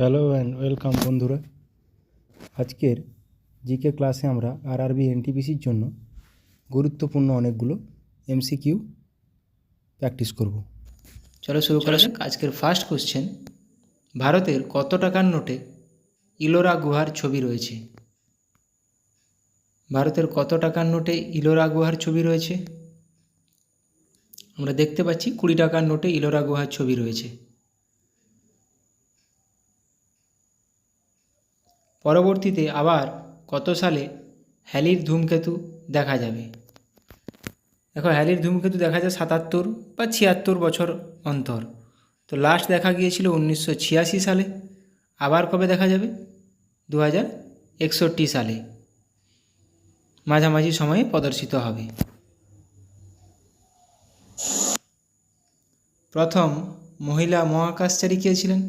Hello and welcome বন্ধুরা। আজকের GK ক্লাসে আমরা আরআরবি এনটিপিসির জন্য গুরুত্বপূর্ণ অনেকগুলো এমসিকিউ প্র্যাকটিস করব। চলো শুরু করা যাক। আজকের ফার্স্ট কোশ্চেন, ভারতের কত টাকার নোটে ইলোরা গুহার ছবি রয়েছে? ভারতের কত টাকার নোটে ইলোরা গুহার ছবি রয়েছে? আমরা দেখতে পাচ্ছি 20 টাকার নোটে ইলোরা গুহার ছবি রয়েছে। পরবর্তীতে আবার কত সালে হ্যালির ধূমকেতু দেখা যাবে? দেখো, হ্যালির ধূমকেতু দেখা যায় 77 বা 76 বছর অন্তর। তো লাস্ট দেখা গিয়েছিল 1986 সালে। আবার কবে দেখা যাবে? 2061 সালে, মাঝামাঝি সময়ে প্রদর্শিত হবে। প্রথম মহিলা মহাকাশচারী কে ছিলেন?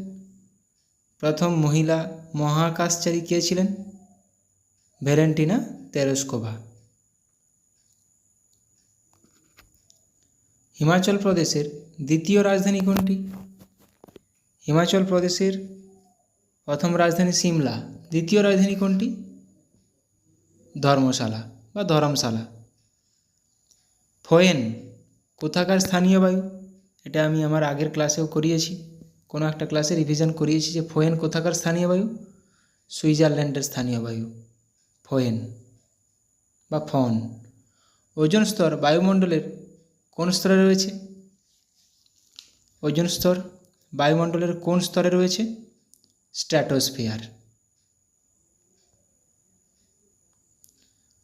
প্রথম মহিলা মহাকাশচারী কে ছিলেন? Valentina Tereshkova. হিমাচল প্রদেশের দ্বিতীয় রাজধানী কোনটি? হিমাচল প্রদেশের প্রথম রাজধানী সিমলা। দ্বিতীয় রাজধানী কোনটি? ধর্মশালা বা ধরমশালা। ফোয়েন কোথাকার স্থানীয় বায়ু? এটা আমি আমার আগের ক্লাসেও করিয়েছি, কোনো একটা ক্লাসে রিভিশন করিয়েছি যে ফোয়েন কোথাকার স্থানীয় বায়ু? সুইজারল্যান্ডের স্থানীয় বায়ু ফোয়েন বা ফন। ওজোন স্তর বায়ুমণ্ডলের কোন স্তরে রয়েছে? ওজোন স্তর বায়ুমণ্ডলের কোন স্তরে রয়েছে? স্ট্র্যাটোস্ফিয়ার।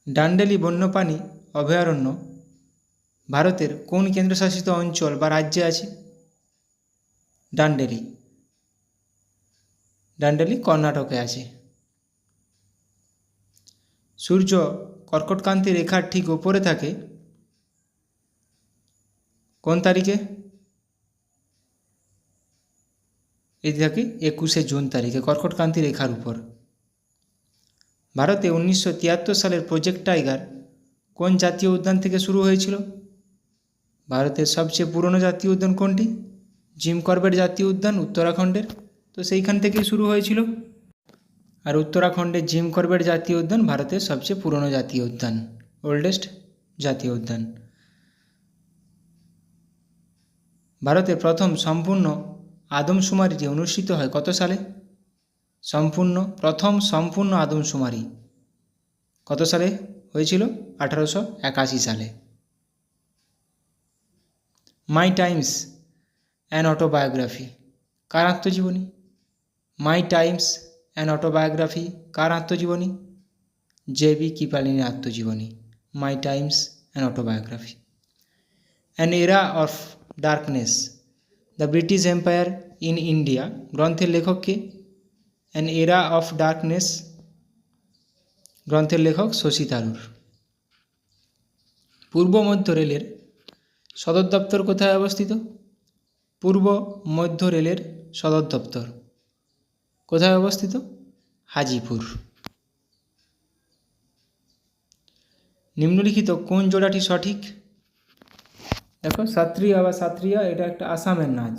ডান্ডেলি বন্যপ্রাণী অভয়ারণ্য ভারতের কোন কেন্দ্রশাসিত অঞ্চল বা রাজ্যে আছে? ডান্ডেলি কর্ণাটকে আছে। সূর্য কর্কটক্রান্তি রেখার ঠিক ওপরে থাকে কোন তারিখে? এটি থাকে 21শে জুন তারিখে, কর্কটক্রান্তি রেখার উপর। ভারতে 1973 সালের প্রজেক্ট টাইগার কোন জাতীয় উদ্যান থেকে শুরু হয়েছিল? ভারতের সবচেয়ে পুরনো জাতীয় উদ্যান কোনটি? জিম করবেট জাতীয় উদ্যান উত্তরাখণ্ডের। তো সেইখান থেকেই শুরু হয়েছিল। আর উত্তরাখণ্ডের জিম করবেট জাতীয় উদ্যান ভারতের সবচেয়ে পুরনো জাতীয় উদ্যান, ওল্ডেস্ট জাতীয় উদ্যান। ভারতের প্রথম সম্পূর্ণ আদমশুমারিটি অনুষ্ঠিত হয় কত সালে? প্রথম সম্পূর্ণ আদমশুমারি কত সালে হয়েছিল? 1881 সালে। মাই টাইমস অ্যান অটোবায়োগ্রাফি কার আত্মজীবনী? মাই টাইমস অ্যান অটোবায়োগ্রাফি কার আত্মজীবনী? জে.বি. কিপালিনের আত্মজীবনী my times an autobiography. An এরা of darkness the British empire in India গ্রন্থের লেখক কে? অ্যান এরা অফ ডার্কনেস গ্রন্থের লেখক শশী থারুর। পূর্ব মধ্য রেলের সদর দপ্তর কোথায় অবস্থিত? পূর্ব মধ্য রেলের সদর দপ্তর কোথায় অবস্থিত? হাজিপুর। নিম্নলিখিত কোন জোড়াটি সঠিক? দেখো, সাত্রিয়া বা সাত্রিয়া এটা একটা আসামের নাচ।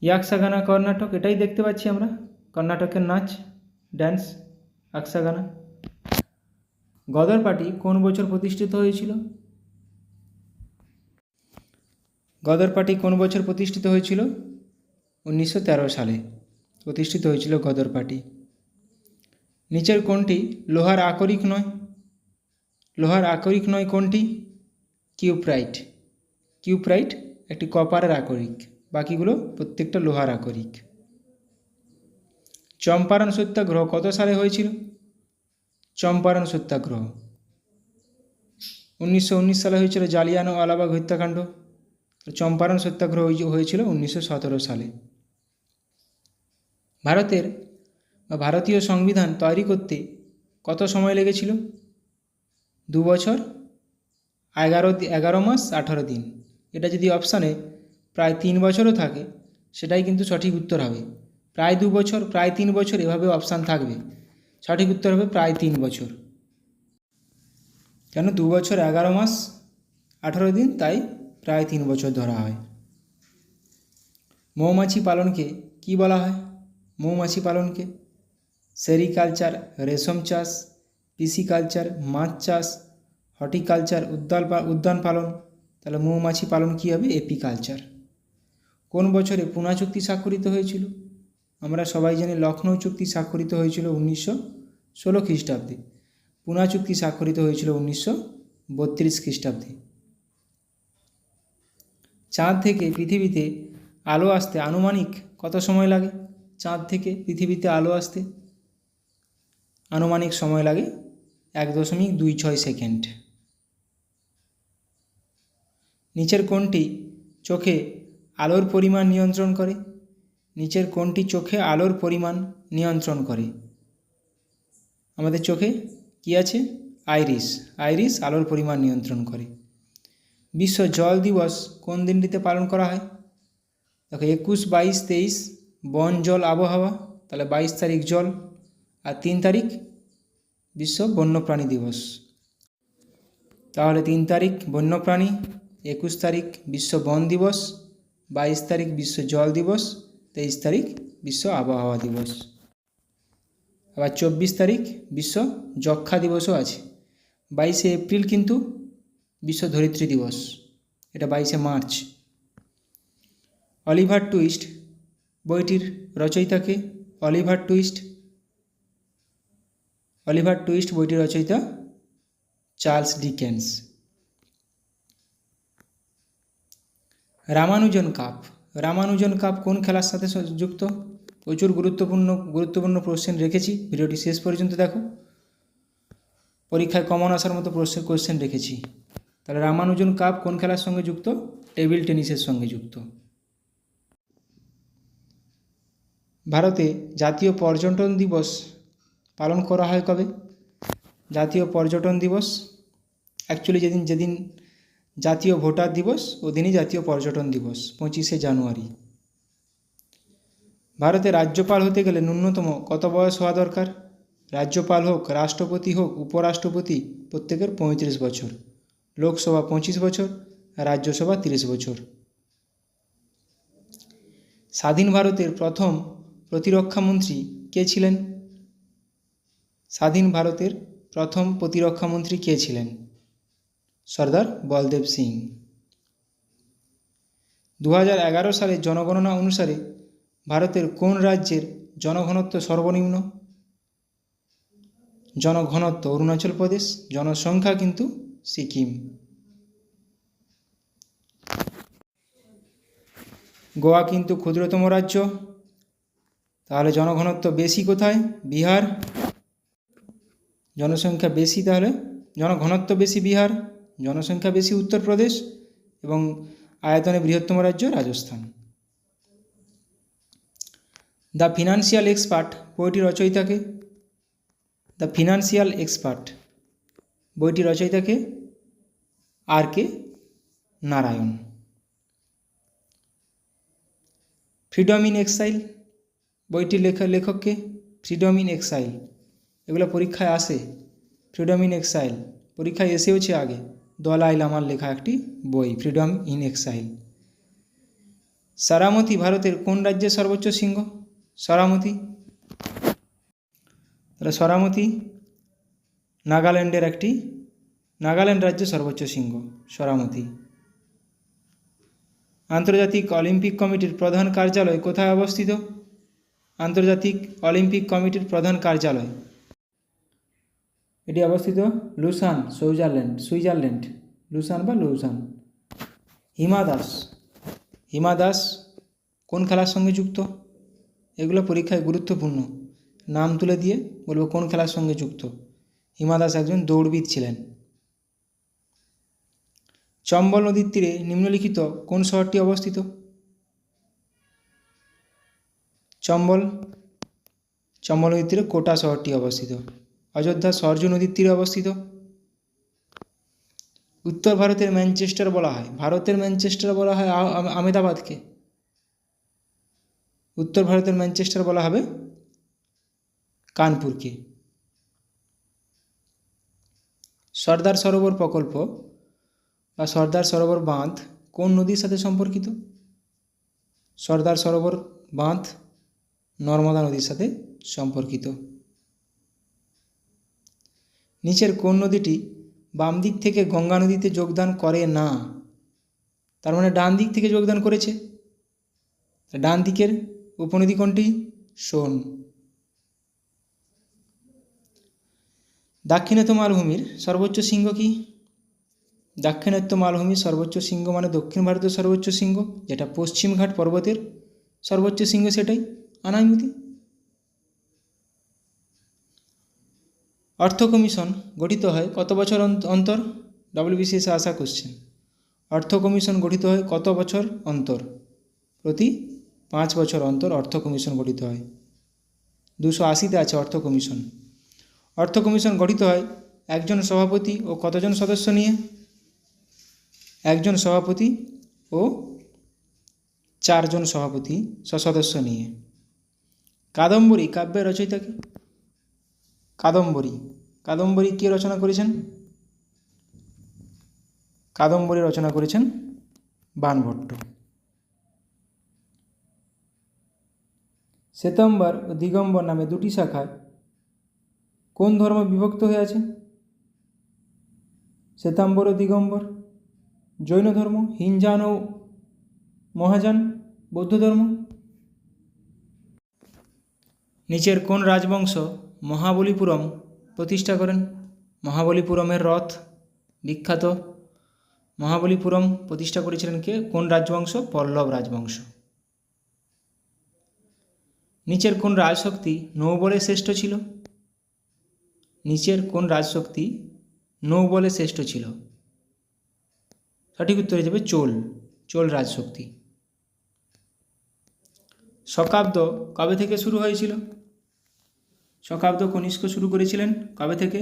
ইয়াকশাগানা কর্ণাটক, এটাই দেখতে পাচ্ছি আমরা, কর্ণাটকের নাচ, ড্যান্স ইয়াকশাগানা। গদর পার্টি কোন বছর প্রতিষ্ঠিত হয়েছিল? গদর পার্টি কোন বছর প্রতিষ্ঠিত হয়েছিল? 1913 সালে প্রতিষ্ঠিত হয়েছিল গদর পার্টি। নিচের কোনটি লোহার আকরিক নয়? লোহার আকরিক নয় কোনটি? কিউপ্রাইট। কিউপ্রাইট একটি কপারের আকরিক, বাকিগুলো প্রত্যেকটা লোহার আকরিক। চম্পারণ সত্যাগ্রহ কত সালে হয়েছিল? চম্পারণ সত্যাগ্রহ 1919 সালে হয়েছিল, জালিয়ানওয়ালাবাগ হত্যাকাণ্ড। চম্পারণ সত্যাগ্রহ হয়েছিল 1917 সালে। ভারতের বা ভারতীয় সংবিধান তৈরি করতে কত সময় লেগেছিল? 2 বছর 11 মাস 18 দিন। এটা যদি অপশানে প্রায় 3 বছরও থাকে সেটাই কিন্তু সঠিক উত্তর হবে। প্রায় 2 বছর, প্রায় 3 বছর, এভাবে অপশান থাকবে। সঠিক উত্তর হবে প্রায় 3 বছর। কেন 2 বছর 11 মাস 18 দিন, তাই প্রায় 3 বছর ধরা হয়। মৌমাছি পালনকে কি বলা হয়? মৌমাছি পালনকে? সেরিকালচার রেশম চাষ, পিসিকালচার মাছ চাষ, হর্টিকালচার উদ্যান পালন, তাহলে মৌমাছি পালন কী হবে? এপিকালচার। কোন বছরে পুনা চুক্তি স্বাক্ষরিত হয়েছিল? আমরা সবাই জানি লখনৌ চুক্তি স্বাক্ষরিত হয়েছিল 1916 খ্রিস্টাব্দে। পুনা চুক্তি স্বাক্ষরিত হয়েছিল 1932 খ্রিস্টাব্দে। চাঁদ থেকে পৃথিবীতে আলো আসতে আনুমানিক কত সময় লাগে? চাঁদ থেকে পৃথিবীতে আলো আসতে আনুমানিক সময় লাগে 1.26 সেকেন্ড। নিচের কোনটি চোখে আলোর পরিমাণ নিয়ন্ত্রণ করে? নিচের কোনটি চোখে আলোর পরিমাণ নিয়ন্ত্রণ করে? আমাদের চোখে কি আছে? আইরিস আলোর পরিমাণ নিয়ন্ত্রণ করে। বিশ্ব জল দিবস কোন দিনটিতে পালন করা হয়? দেখো 21, 22, 23 বন জল আবহাওয়া, তাহলে 22 তারিখ জল, আর 3 তারিখ বিশ্ব বন্যপ্রাণী দিবস। তাহলে 3 তারিখ বন্যপ্রাণী, 21 তারিখ বিশ্ব বন দিবস, 22 তারিখ বিশ্ব জল দিবস, 23 তারিখ বিশ্ব আবহাওয়া দিবস। আবার 24 তারিখ বিশ্ব যক্ষ্মা দিবসও আছে। 22শে এপ্রিল কিন্তু বিশ্ব ধরিত্রী দিবস, এটা 22শে মার্চ। অলিভার টুইস্ট বইটির রচয়িতাকে? অলিভার টুইস্ট বইটির রচয়িতা চার্লস ডিকেন্স। রামানুজন কাপ কোন খেলার সাথে যুক্ত? প্রচুর গুরুত্বপূর্ণ কোশ্চেন রেখেছি, ভিডিওটি শেষ পর্যন্ত দেখো। পরীক্ষায় কমন আসার মতো কোশ্চেন রেখেছি। তাহলে রামানুজন কাপ কোন খেলার সঙ্গে যুক্ত? টেবিল টেনিসের সঙ্গে যুক্ত। ভারতে জাতীয় পর্যটন দিবস পালন করা হয় কবে? জাতীয় পর্যটন দিবস অ্যাকচুয়ালি যেদিন জাতীয় ভোটার দিবস ওদিনই জাতীয় পর্যটন দিবস, 25শে জানুয়ারি। ভারতে রাজ্যপাল হতে গেলে ন্যূনতম কত বয়স হওয়া দরকার? রাজ্যপাল হোক, রাষ্ট্রপতি হোক, উপরাষ্ট্রপতি, প্রত্যেকের 35 বছর। লোকসভা 25 বছর, রাজ্যসভা 30 বছর। স্বাধীন ভারতের প্রথম প্রতিরক্ষা মন্ত্রী কে ছিলেন? স্বাধীন ভারতের প্রথম প্রতিরক্ষা মন্ত্রী কে ছিলেন? সর্দার বলদেব সিং। 2011 সালের জনগণনা অনুসারে ভারতের কোন রাজ্যের জনঘনত্ব সর্বনিম্ন? জনঘনত্ব অরুণাচল প্রদেশ, জনসংখ্যা কিন্তু সিকিম। গোয়া কিন্তু ক্ষুদ্রতম রাজ্য, তাহলে জনঘনত্ব বেশি কোথায়? বিহার। জনসংখ্যা বেশি, তাহলে জনঘনত্ব বেশি বিহার, জনসংখ্যা বেশি উত্তরপ্রদেশ, এবং আয়তনে বৃহত্তম রাজ্য রাজস্থান। দ্য ফিনান্সিয়াল এক্সপার্ট বইটির রচয়িতাকে? দ্য ফিনান্সিয়াল এক্সপার্ট বইটির রচয়িতাকে? R.K. Narayan. Freedom in exile বইটির লেখককে? ফ্রিডম ইন এক্সাইল, এগুলো পরীক্ষায় আসে। ফ্রিডম ইন এক্সাইল পরীক্ষায় এসেওছে আগে, দলাই লামার লেখা একটি বই, ফ্রিডম ইন এক্সাইল। সারামতি ভারতের কোন রাজ্যের সর্বোচ্চ শৃঙ্গ? সরামতি, তাহলে সরামতি নাগাল্যান্ড রাজ্যের সর্বোচ্চ শৃঙ্গ সরামতি। আন্তর্জাতিক অলিম্পিক কমিটির প্রধান কার্যালয় কোথায় অবস্থিত? আন্তর্জাতিক অলিম্পিক কমিটির প্রধান কার্যালয় এটি অবস্থিত Luschan, Switzerland. Luschan. Hima Das কোন খেলার সঙ্গে যুক্ত? এগুলো পরীক্ষায় গুরুত্বপূর্ণ, নাম তুলে দিয়ে বলবো কোন খেলার সঙ্গে যুক্ত। হিমা দাস একজন দৌড়বিদ ছিলেন। চম্বল নদীর তীরে নিম্নলিখিত কোন শহরটি অবস্থিত? চম্বল নদীর তীরে কোটা শহরটি অবস্থিত। অযোধ্যা সরজু নদীর তীরে অবস্থিত। উত্তর ভারতের ম্যানচেস্টার বলা হয় আহমেদাবাদকে। উত্তর ভারতের ম্যানচেস্টার বলা হবে কানপুরকে। সর্দার সরোবর প্রকল্প বা সর্দার সরোবর বাঁধ কোন নদীর সাথে সম্পর্কিত? সর্দার সরোবর বাঁধ নর্মদা নদীর সাথে সম্পর্কিত। নিচের কোন নদীটি বাম দিক থেকে গঙ্গা নদীতে যোগদান করে না? তার মানে ডান দিক থেকে যোগদান করেছে। ডান দিকের উপনদী কোনটি? সোন। দাক্ষিণাত্য মালভূমির সর্বোচ্চ শৃঙ্গ কি? দাক্ষিণাত্য মালভূমির সর্বোচ্চ শৃঙ্গ মানে দক্ষিণ ভারতের সর্বোচ্চ শৃঙ্গ, যেটা পশ্চিমঘাট পর্বতের সর্বোচ্চ শৃঙ্গ, সেটাই আনাইমুদি। অর্থ কমিশন গঠিত হয় কত বছর অন্তর? ডব্লিউবিসিএস আসা কোশ্চেন। অর্থ কমিশন গঠিত হয় কত বছর অন্তর? প্রতি 5 বছর অন্তর অর্থ কমিশন গঠিত হয়। 280-তে আছে অর্থ কমিশন। অর্থ কমিশন গঠিত হয় একজন সভাপতি ও কতজন সদস্য নিয়ে? একজন সভাপতি ও 4 জন সভাপতি সদস্য নিয়ে। কাদম্বরী কাব্যের রচয়িতা কে? কাদম্বরী কে রচনা করেছেন? কাদম্বরী রচনা করেছেন বাণভট্ট। শ্বেতাম্বর ও দিগম্বর নামে দুটি শাখায় কোন ধর্ম বিভক্ত হয়ে আছে? শ্বেতাম্বর ও দিগম্বর। জৈন ধর্ম, হিনজান ও মহাযান বৌদ্ধ ধর্ম। নিচের কোন রাজবংশ মহাবলীপুরম প্রতিষ্ঠা করেন? মহাবলীপুরমের রথ বিখ্যাত। মহাবলীপুরম প্রতিষ্ঠা করেছিলেন কে? কোন রাজবংশ? পল্লব রাজবংশ। নিচের কোন রাজশক্তি নৌবলে শ্রেষ্ঠ ছিল? নিচের কোন রাজশক্তি নৌবলে শ্রেষ্ঠ ছিল? সঠিক উত্তর হয়ে যাবে চোল রাজশক্তি। শকাব্দ কবে থেকে শুরু হয়েছিল? শকাব্দ কনিষ্ক শুরু করেছিলেন কবে থেকে?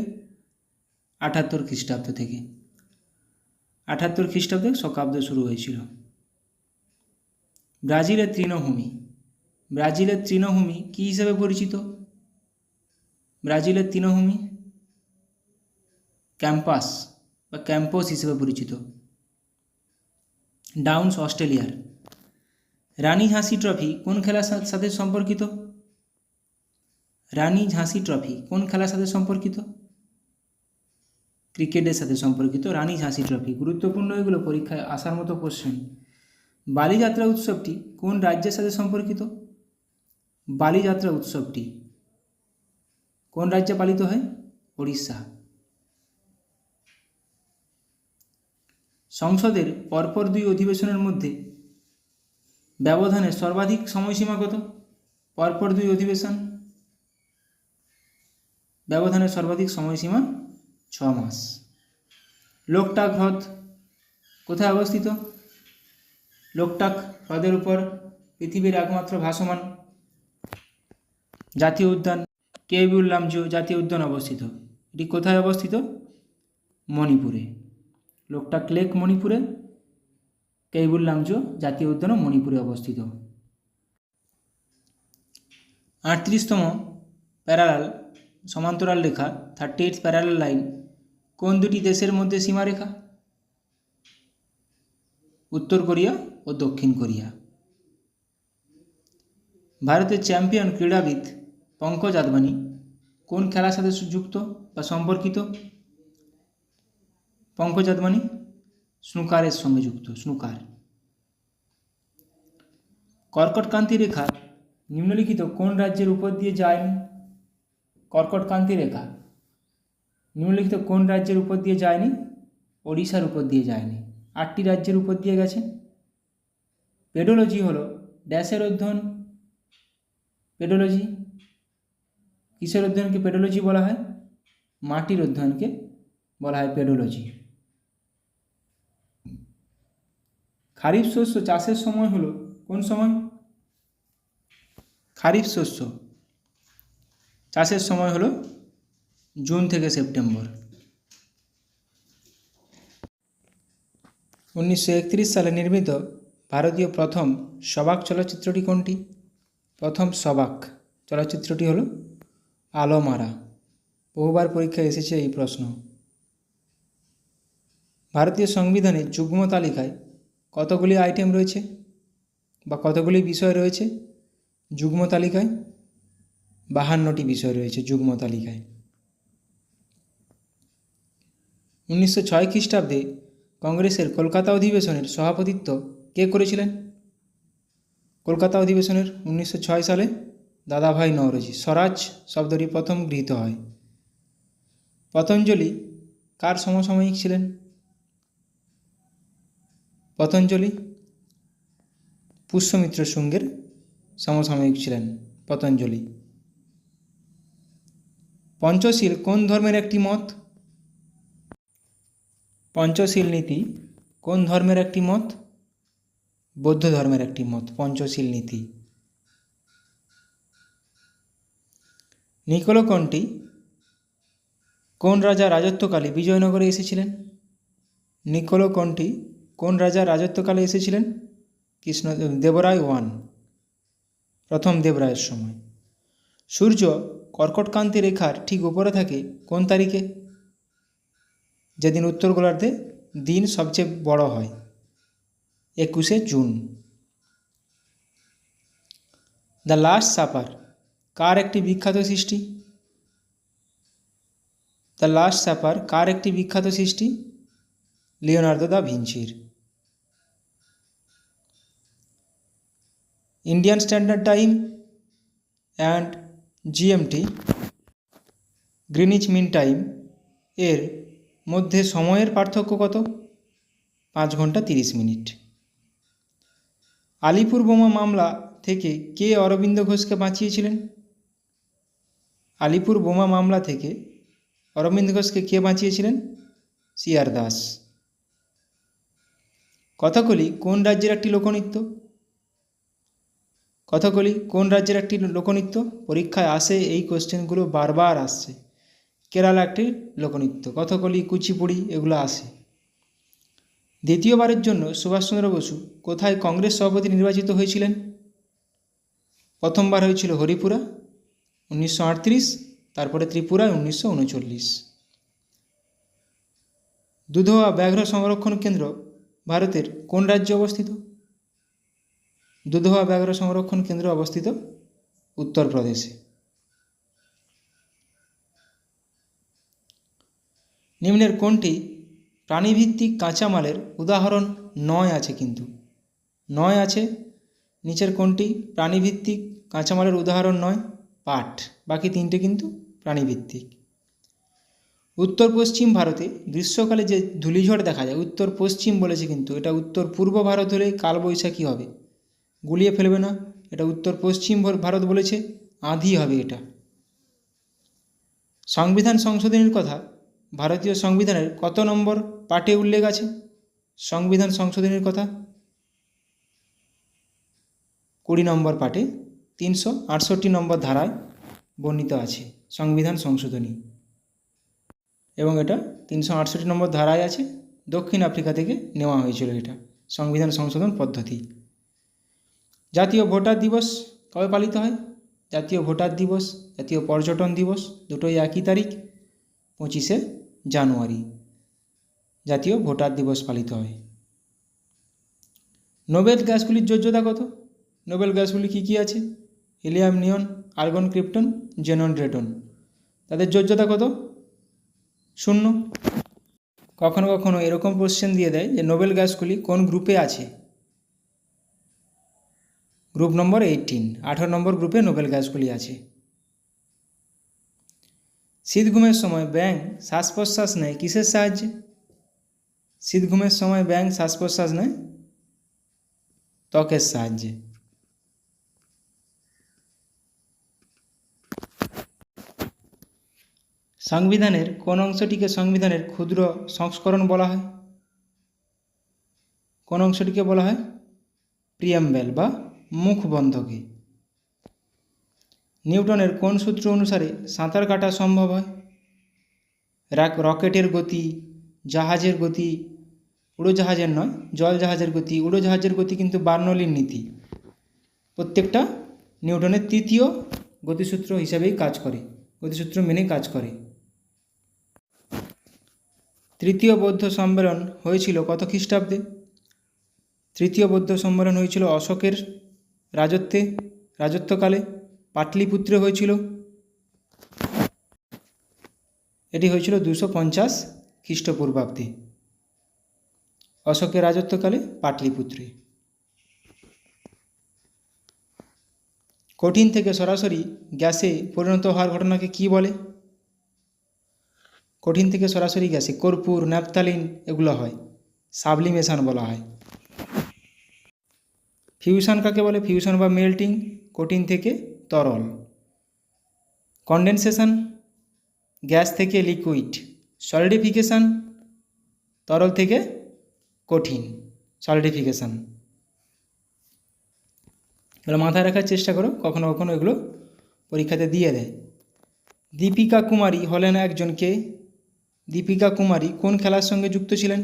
78 খ্রিস্টাব্দ থেকে। 78 খ্রিস্টাব্দে শকাব্দ শুরু হয়েছিল। ব্রাজিলের তৃণভূমি কী হিসেবে পরিচিত? ব্রাজিলের তৃণভূমি ক্যাম্পাস বা ক্যাম্পস হিসেবে পরিচিত। ডাউন্স অস্ট্রেলিয়ার। রানী ঝাঁসি ট্রফি কোন খেলার সাথে সম্পর্কিত? রানী ঝাঁসি ট্রফি কোন খেলার সাথে সম্পর্কিত? ক্রিকেটের সাথে সম্পর্কিত রানী ঝাঁসি ট্রফি। গুরুত্বপূর্ণ এগুলো, পরীক্ষায় আসার মতো কোশ্চেন। বালিযাত্রা উৎসবটি কোন রাজ্যের সাথে সম্পর্কিত? বালিযাত্রা উৎসবটি কোন রাজ্যে পালিত হয়? ওড়িশা। সংসদের পরপর 2 অধিবেশনের মধ্যে ব্যবধানের সর্বাধিক সময়সীমা কত? পরপর 2 অধিবেশন, ব্যবধানের সর্বাধিক সময়সীমা 6 মাস। লোকটাক হ্রদ কোথায় অবস্থিত? লোকটাক হ্রদের উপর পৃথিবীর একমাত্র ভাসমান জাতীয় উদ্যান কেইবুল লামজো জাতীয় উদ্যান অবস্থিত। এটি কোথায় অবস্থিত? মণিপুরে। লোকটাক লেক মণিপুরে, কেইবুল লামজো জাতীয় উদ্যানও মণিপুরে অবস্থিত। 38তম প্যারালাল সমান্তরাল রেখা 38th প্যারালাল লাইন কোন দুটি দেশের মধ্যে সীমারেখা? উত্তর কোরিয়া ও দক্ষিণ কোরিয়া। ভারতের চ্যাম্পিয়ন ক্রীড়াবিদ পঙ্কজ আদবানি কোন খেলার সাথে যুক্ত বা সম্পর্কিত? পঙ্কজ আদবানি স্নুকারের সঙ্গে যুক্ত, স্নুকার। কর্কটক্রান্তি রেখা নিম্নলিখিত কোন রাজ্যের উপর দিয়ে যায়নি? কর্কটক্রান্তি রেখা নিম্নলিখিত কোন রাজ্যের উপর দিয়ে যায়নি? ওড়িশার উপর দিয়ে যায়নি। 8টি রাজ্যের উপর দিয়ে গেছে। পেডোলজি হলো ড্যাশের অধ্যয়ন। পেডোলজি কিসের অধ্যয়নকে পেডোলজি বলা হয়? মাটির অধ্যয়নকে বলা হয় পেডোলজি। খারিফ শস্য চাষের সময় হলো কোন সময়? খারিফ শস্য চাষের সময় হলো জুন থেকে সেপ্টেম্বর। 1931 সালে নির্মিত ভারতীয় প্রথম সবাক চলচ্চিত্রটি কোনটি? প্রথম সবাক চলচ্চিত্রটি হলো আলোমারা। বহুবার পরীক্ষায় এসেছে এই প্রশ্ন। ভারতীয় সংবিধানের যুগ্ম তালিকায় কতগুলি আইটেম রয়েছে বা কতগুলি বিষয় রয়েছে যুগ্ম তালিকায়? 52টি বিষয় রয়েছে যুগ্ম তালিকায়। 1906 খ্রিস্টাব্দে কংগ্রেসের কলকাতা অধিবেশনের সভাপতিত্ব কে করেছিলেন? কলকাতা অধিবেশনের 1906 সালে দাদাভাই নওরোজি। স্বরাজ শব্দটি প্রথম গৃহীত হয়। পতঞ্জলি কার সমসাময়িক ছিলেন? পতঞ্জলি পুষ্যমিত্র শুঙ্গের সমসাময়িক ছিলেন পতঞ্জলি। পঞ্চশীল কোন ধর্মের একটি মত? পঞ্চশীল নীতি কোন ধর্মের একটি মত? বৌদ্ধ ধর্মের একটি মত পঞ্চশীল নীতি। নিকোলো কন্টি কোন রাজা রাজত্বকালে বিজয়নগরে এসেছিলেন? নিকোলো কন্টি কোন রাজা রাজত্বকালে এসেছিলেন? দেবরায় ওয়ান, প্রথম দেবরায়ের সময়। সূর্য কর্কটক্রান্তি রেখার ঠিক উপরে থাকে কোন তারিখে? যেদিন উত্তর গোলার্ধে দিন সবচেয়ে বড় হয়, 21শে জুন। দ্য লাস্ট সাপার কার একটি বিখ্যাত সৃষ্টি? দ্য লাস্ট সাপার কার একটি বিখ্যাত সৃষ্টি? লিওনার্দো দা ভিঞ্চির। Indian standard time and GMT Greenwich mean time এর মধ্যে সময়ের পার্থক্য কত? 5 ঘন্টা 30 মিনিট। আলিপুর বোমা মামলা থেকে কে অরবিন্দ ঘোষকে বাঁচিয়েছিলেন? আলিপুর বোমা মামলা থেকে অরবিন্দ ঘোষকে কে বাঁচিয়েছিলেন? সিআর দাস। কথাকলি কোন রাজ্যের একটি লোকনৃত্য? কথাকলি কোন রাজ্যের একটি লোকনৃত্য? পরীক্ষায় আসে, এই কোশ্চেনগুলো বারবার আসছে। কেরালা একটি লোকনৃত্য। কথাকলি, কুচিপুড়ি এগুলো আসে। দ্বিতীয়বারের জন্য সুভাষচন্দ্র বসু কোথায় কংগ্রেস সভাপতি নির্বাচিত হয়েছিলেন? প্রথমবার হয়েছিল হরিপুরা 1938, তারপরে ত্রিপুরায় 1939। দুধোয়া ব্যাঘ্র সংরক্ষণ কেন্দ্র ভারতের কোন রাজ্যে অবস্থিত? দুধোয়া ব্যাঘ্র সংরক্ষণ কেন্দ্র অবস্থিত উত্তরপ্রদেশে। নিম্নের কোনটি প্রাণীভিত্তিক কাঁচামালের উদাহরণ নয় আছে? কিন্তু নয় আছে। নিচের কোনটি প্রাণীভিত্তিক কাঁচামালের উদাহরণ নয়? পাট। বাকি তিনটে কিন্তু প্রাণীভিত্তিক। উত্তর পশ্চিম ভারতে গ্রীষ্মকালে যে ধূলিঝড় দেখা যায়, উত্তর পশ্চিম বলেছে কিন্তু এটা উত্তর পূর্ব ভারত হলে কালবৈশাখী হবে, গুলিয়ে ফেলবে না। এটা উত্তর পশ্চিম ভারত বলেছে, আঁধি হবে এটা। সংবিধান সংশোধনের কথা ভারতীয় সংবিধানের কত নম্বর পাঠে উল্লেখ আছে? সংবিধান সংশোধনের কথা 20 নম্বর পাঠে 368 নম্বর ধারায় বর্ণিত আছে সংবিধান সংশোধনী, এবং এটা 368 নম্বর ধারায় আছে। দক্ষিণ আফ্রিকা থেকে নেওয়া হয়েছিল এটা সংবিধান সংশোধন পদ্ধতি। জাতীয় ভোটার দিবস কবে পালিত হয়? জাতীয় ভোটার দিবস, জাতীয় পর্যটন দিবস দুটোই একই তারিখ, 25শে জানুয়ারি জাতীয় ভোটার দিবস পালিত হয়। নোবেল গ্যাসগুলির যোজ্যতা কত? নোবেল গ্যাসগুলি কী কী আছে? হিলিয়াম, নিয়ন, আর্গন, ক্রিপ্টন, জেনন, রেডন। তাদের যোজ্যতা কত? 0। কখনো কখনো এরকম কোশ্চেন দিয়ে দেয় যে নোবেল গ্যাসগুলি কোন গ্রুপে আছে। গ্রুপ নম্বর 18 নম্বর গ্রুপে নোবেল গ্যাসগুলি আছে। শীত ঘুমের সময় ব্যাঙ শ্বাস প্রশ্বাস নেয় কিসের সাহায্যে? শীত ঘুমের সময় ব্যাঙ শ্বাস প্রশ্বাস নেয় ত্বকের সাহায্যে। সংবিধানের কোন অংশটিকে সংবিধানের ক্ষুদ্র সংস্করণ বলা হয়? কোন অংশটিকে বলা হয়? প্রিয়াম্বেল বা মুখবন্ধকে। নিউটনের কোন সূত্র অনুসারে সাঁতার কাটা সম্ভব হয়? রকেটের গতি, জাহাজের গতি, উড়োজাহাজের নয়, জল জাহাজের গতি। উড়োজাহাজের গতি কিন্তু বার্নৌলির নীতি, প্রত্যেকটা নিউটনের তৃতীয় গতিসূত্র হিসাবেই কাজ করে, গতিসূত্র মেনে কাজ করে। তৃতীয় বৌদ্ধ সম্মেলন হয়েছিল কত খ্রিস্টাব্দে? তৃতীয় বৌদ্ধ সম্মেলন হয়েছিল অশোকের রাজত্বকালে, পাটলিপুত্রে হয়েছিল এটি হয়েছিল 250 খ্রিস্টপূর্বাব্দে অশোকের রাজত্বকালে পাটলিপুত্রে। কঠিন থেকে সরাসরি গ্যাসে পরিণত হওয়ার ঘটনাকে কি বলে? কঠিন থেকে সরাসরি গ্যাসে কর্পূর, ন্যাপথালিন এগুলো হয়, সাবলিমেশন বলা হয়। ফিউশন কাকে বলে? ফিউশন বা মেল্টিং, কঠিন থেকে তরল। কনডেনসেশন, গ্যাস থেকে লিকুইড। সলিডিফিকেশন, তরল থেকে কঠিন, সলিডিফিকেশন। এগুলো মাথায় রাখার চেষ্টা করো, কখনো কখনো এগুলো পরীক্ষাতে দিয়ে দেয়। দীপিকা কুমারী হলেন একজনকে, দীপিকা কুমারী কোন খেলার সঙ্গে যুক্ত ছিলেন?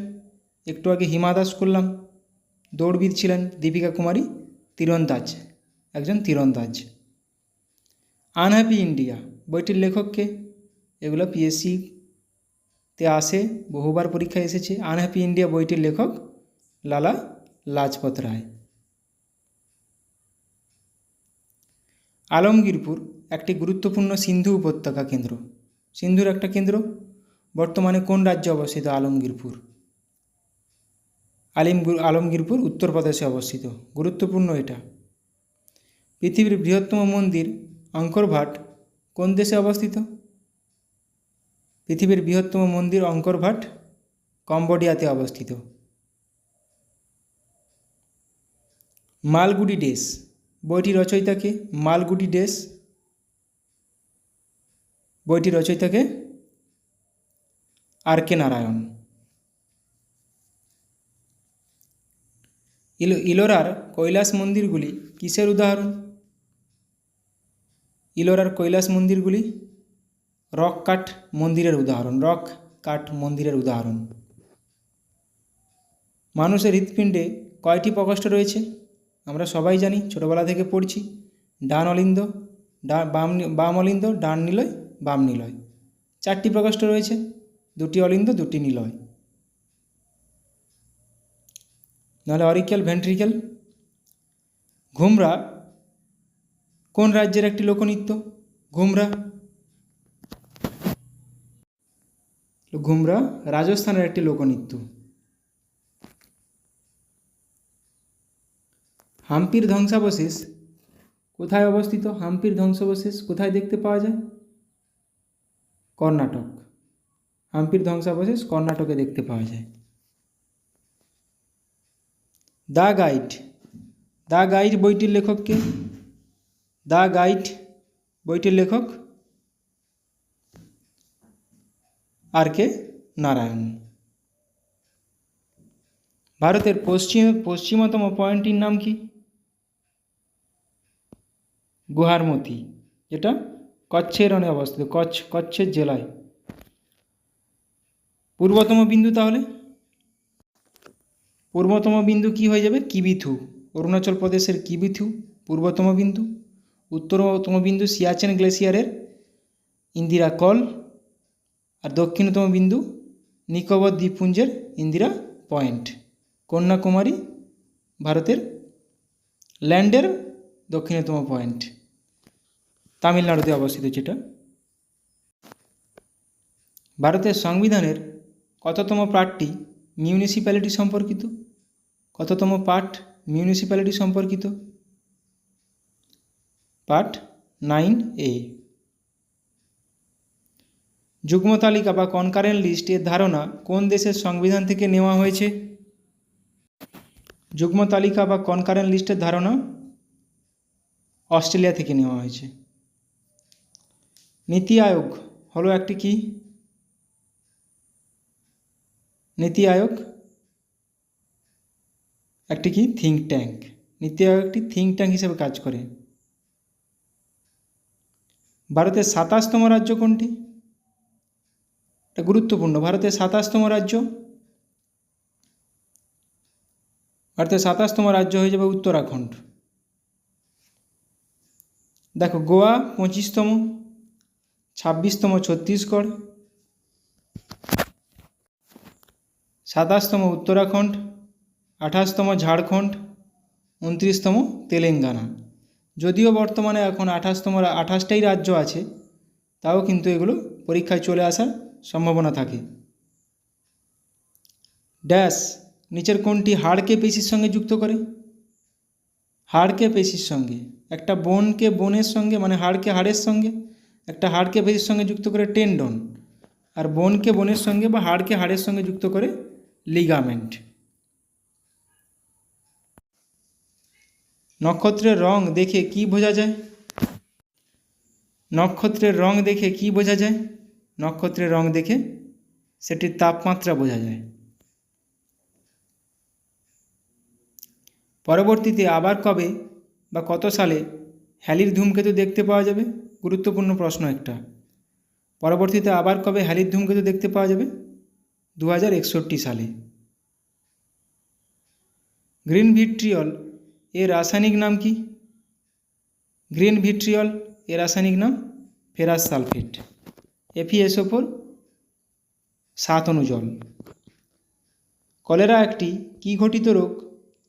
একটু আগে হিমা দাস করলাম, দৌড়বিদ ছিলেন দীপিকা কুমারী, তীরন্দাজ, একজন তীরন্দাজ। আনহ্যাপি ইন্ডিয়া বইটির লেখককে? এগুলো পিএসসিতে আসে, বহুবার পরীক্ষায় এসেছে। আনহ্যাপি ইন্ডিয়া বইটির লেখক লালা লাজপত রায়। আলমগীরপুর একটি গুরুত্বপূর্ণ সিন্ধু উপত্যকা কেন্দ্র। সিন্ধুর একটা কেন্দ্র। বর্তমানে কোন রাজ্যে অবস্থিত আলমগীরপুর? আলমগীরপুর উত্তরপ্রদেশে অবস্থিত। গুরুত্বপূর্ণ এটা। পৃথিবীর বৃহত্তম মন্দির অঙ্কর ভাট কোন দেশে অবস্থিত? পৃথিবীর বৃহত্তম মন্দির অঙ্কর ভাট কম্বোডিয়াতে অবস্থিত। মালগুডি ডেস বইটি রচয়িতাকে? মালগুডি ডেস বইটি রচয়িতাকে আর.কে. নারায়ণ। ইলোরার কৈলাস মন্দিরগুলি কিসের উদাহরণ? ইলোরার কৈলাস মন্দিরগুলি রক কাট মন্দিরের উদাহরণ, রক কাট মন্দিরের উদাহরণ। মানুষের হৃৎপিণ্ডে কয়টি প্রকোষ্ঠ রয়েছে? আমরা সবাই জানি, ছোটোবেলা থেকে পড়ছি। ডান অলিন্দ, বাম অলিন্দ, ডান নিলয়, বাম নিলয়। 4টি প্রকোষ্ঠ রয়েছে, 2টি অলিন্দ, 2টি নিলয়। নাহলে অরিকেল, ভেন্ট্রিকেল। ঘুমরা কোন রাজ্যের একটি লোকনৃত্য? ঘুমরা ঘুমরা রাজস্থানের একটি লোকনৃত্য। হাম্পির ধ্বংসাবশেষ কোথায় অবস্থিত? হাম্পির ধ্বংসাবশেষ কোথায় দেখতে পাওয়া যায়? কর্ণাটক। হাম্পির ধ্বংসাবশেষ কর্ণাটকে দেখতে পাওয়া যায়। দ্য গাইড বইটির লেখক কে? দ্য গাইড বইটির লেখক আর.কে. নারায়ণ। ভারতের পশ্চিমতম পয়েন্টটির নাম কি? গুহারমতি, যেটা কচ্ছের রণে অবস্থিত, কচ্ছের জেলায়। পূর্বতম বিন্দু তাহলে? পূর্বতম বিন্দু কি হয়ে যাবে? কিবিথু, অরুণাচল প্রদেশের কিবিথু পূর্বতম বিন্দু। উত্তরতম বিন্দু সিয়াচেন গ্লেসিয়ারের ইন্দিরা কল। আর দক্ষিণতম বিন্দু নিকোবর দ্বীপপুঞ্জের ইন্দিরা পয়েন্ট। কন্যাকুমারী ভারতের ল্যান্ডের দক্ষিণতম পয়েন্ট, তামিলনাড়ুতে অবস্থিত যেটা। ভারতের সংবিধানের কততম পার্টটি মিউনিসিপ্যালিটি সম্পর্কিত? কততম পার্ট মিউনিসিপ্যালিটি সম্পর্কিত? Part 9A। যুগ্ম তালিকা বা কনকারেন্ট লিস্ট এর ধারণা কোন দেশের সংবিধান থেকে নেওয়া হয়েছে? যুগ্ম তালিকা বা কনকারেন্ট লিস্টের ধারণা অস্ট্রেলিয়া থেকে নেওয়া হয়েছে। নীতি আয়োগ হলো একটি কি? নীতি আয়োগ একটি কি? Think tank. নীতি আয়োগ একটি থিঙ্ক ট্যাঙ্ক হিসেবে কাজ করে। ভারতের 27তম রাজ্য কোনটি? এটা গুরুত্বপূর্ণ। ভারতের 27তম রাজ্য, ভারতের 27তম রাজ্য হয়ে যাবে উত্তরাখণ্ড। দেখো, গোয়া 25তম, 26তম ছত্তিশগড়, 27তম উত্তরাখণ্ড, 28তম ঝাড়খণ্ড, 29তম তেলেঙ্গানা। যদিও বর্তমানে এখন 28টাই রাজ্য আছে, তাও কিন্তু এগুলো পরীক্ষায় চলে আসার সম্ভাবনা থাকে। ড্যাশ নিচের কোনটি হাড়কে পেশির সঙ্গে যুক্ত করে? হাড়কে পেশির সঙ্গে, একটা বোনকে বোনের সঙ্গে মানে হাড়কে হাড়ের সঙ্গে, একটা হাড়কে পেশির সঙ্গে যুক্ত করে টেন্ডন, আর বোনকে বোনের সঙ্গে বা হাড়কে হাড়ের সঙ্গে যুক্ত করে লিগামেন্ট। নক্ষত্রের রং দেখে কি বোঝা যায়? নক্ষত্রের রং দেখে কি বোঝা যায়? নক্ষত্রের রং দেখে সেটির তাপমাত্রা বোঝা যায়। পরবর্তীতে আবার কবে বা কত সালে হ্যালির ধূমকেতু দেখতে পাওয়া যাবে? গুরুত্বপূর্ণ প্রশ্ন একটা। পরবর্তীতে আবার কবে হ্যালির ধূমকেতু দেখতে পাওয়া যাবে? 2061 সালে। গ্রিন ভিট্রিয়ল এর রাসায়নিক নাম কি? গ্রিন ভিট্রিয়ল এর রাসায়নিক নাম ফেরাস সালফেট, FeSO4 7 অণু জল। কলেরা একটি কি ঘটিত রোগ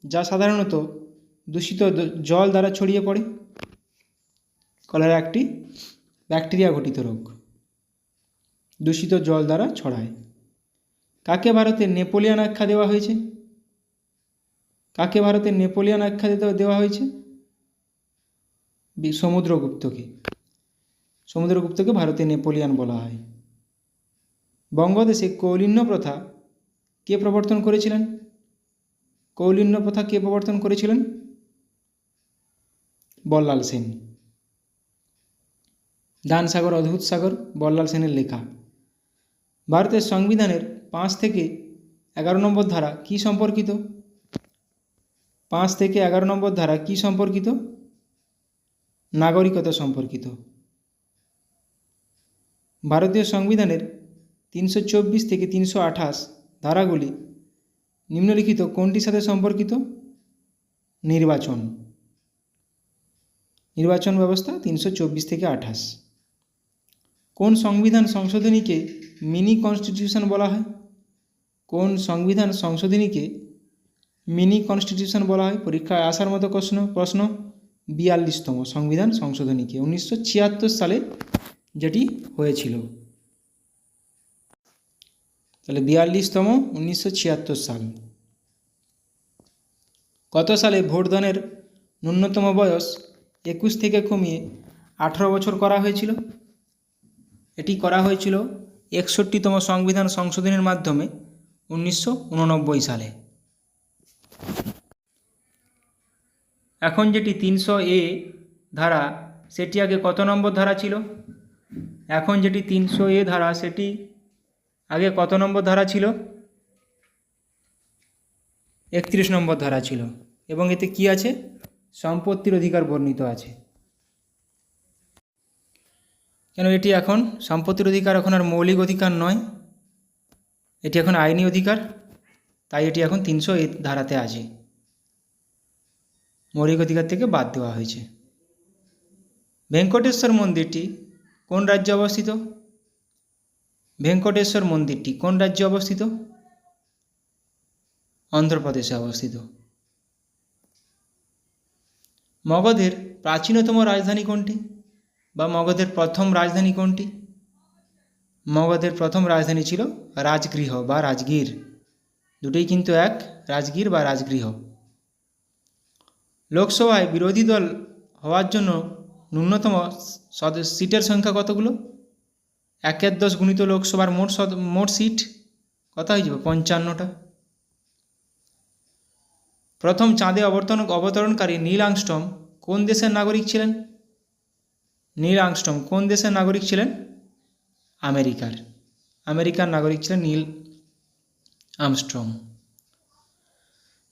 যা সাধারণত দূষিত জল দ্বারা ছড়িয়ে পড়ে? কলেরা একটি ব্যাকটেরিয়া ঘটিত রোগ, দূষিত জল দ্বারা ছড়ায়। কাকে ভারতের নেপোলিয়ান আখ্যা দেওয়া হয়েছে? কাকে ভারতের নেপোলিয়ান আখ্যা দেওয়া হয়েছে? সমুদ্রগুপ্তকে। সমুদ্রগুপ্তকে ভারতের নেপোলিয়ান বলা হয়। বঙ্গদেশে কৌলিন্য প্রথা কে প্রবর্তন করেছিলেন? কৌলিন্য প্রথা কে প্রবর্তন করেছিলেন? বল্লাল সেন। দান সাগর অদ্ভুত সাগর বল্লাল সেনের লেখা। ভারতের সংবিধানের 5 থেকে 11 নম্বর ধারা কি সম্পর্কিত? 5 থেকে 11 নম্বর ধারা কি সম্পর্কিত? নাগরিকতা সম্পর্কিত। ভারতীয় সংবিধানের 324 থেকে 328 ধারাগুলি নিম্নলিখিত কোনটির সাথে সম্পর্কিত? নির্বাচন। নির্বাচন ব্যবস্থা 324 থেকে 28। কোন সংবিধান সংশোধনীকে মিনি কনস্টিটিউশন বলা হয়? কোন সংবিধান সংশোধনীকে মিনি কনস্টিটিউশন বলা হয়? পরীক্ষায় আসার মতো প্রশ্ন। 42তম সংবিধান সংশোধনীকে 1976 সালে যেটি হয়েছিল। তাহলে 42তম 1976 সাল। কত সালে ভোটদানের ন্যূনতম বয়স 21 থেকে কমিয়ে 18 বছর করা হয়েছিল? এটি করা হয়েছিল 61তম সংবিধান সংশোধনের মাধ্যমে 1989 সালে। এখন যেটি 300A ধারা সেটি আগে কত নম্বর ধারা ছিল? এখন যেটি 300A ধারা সেটি আগে কত নম্বর ধারা ছিল? 31 নম্বর ধারা ছিল। এবং এতে কি আছে? সম্পত্তির অধিকার বর্ণিত আছে। কেন এটি এখন সম্পত্তির অধিকার এখন আর মৌলিক অধিকার নয়, এটি এখন আইনি অধিকার, তাই এটি এখন 300A ধারাতে আছে, মৌলিক অধিকার থেকে বাদ দেওয়া হয়েছে। ভেঙ্কটেশ্বর মন্দিরটি কোন রাজ্যে অবস্থিত? ভেঙ্কটেশ্বর মন্দিরটি কোন রাজ্যে অবস্থিত? অন্ধ্রপ্রদেশে অবস্থিত। মগধের প্রাচীনতম রাজধানী কোনটি বা মগধের প্রথম রাজধানী কোনটি? মগধের প্রথম রাজধানী ছিল রাজগৃহ বা রাজগীর, দুটোই কিন্তু এক, রাজগীর বা রাজগৃহ। লোকসভায় বিরোধী দল হওয়ার জন্য ন্যূনতম সিটের সংখ্যা কতগুলো? 1/10 গুণিত লোকসভার মোট সিট কত হয়ে যাবে? 55টা। প্রথম চাঁদে অবতরণকারী নীল আর্মস্ট্রং কোন দেশের নাগরিক ছিলেন? নীল আর্মস্ট্রং কোন দেশের নাগরিক ছিলেন? আমেরিকার নাগরিক ছিলেন নীল আর্মস্ট্রং।